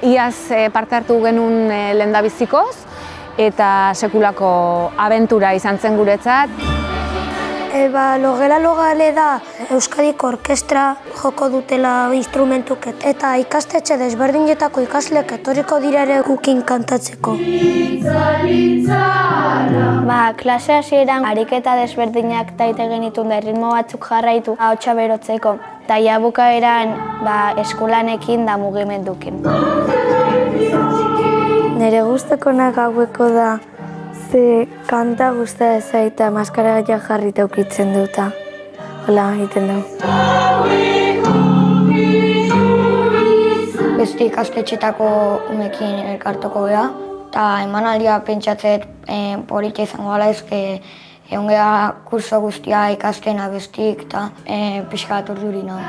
Iaz parte hartu genuen lehendabizikoz, eta sekulako abentura izan zen guretzat. Logela logale da Euskadiko orkestra joko dutela instrumentuk eta ikastetxe desberdinetako ikasleak etorriko dira ere gukin kantatzeko. Klase hasieran ariketa desberdinak taite genitun da ritmo batzuk jarraitu ahotsa berotzeko. Eta ja bukaeran eskulanekin da mugimendukin. Nire gustukoenak haueko da. Ze kanta guztia ezaita maskara gaiak jarrita ukitzen duta. Hola, egiten du. Beste ikastetxetako umekin elkartuko geha. Eta emanaldia pentsatzet polita izango gala ezke egon geha kurso guztia ikasten abestik eta pixka bat urdurina.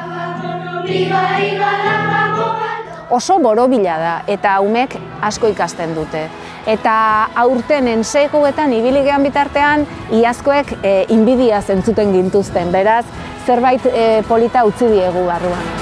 Oso borobila da eta umek asko ikasten dute. Eta aurtenen seikoetan ibili gehan bitartean iazkoek inbidia zentzuten gintuzten, beraz zerbait polita utzi diegu barruan.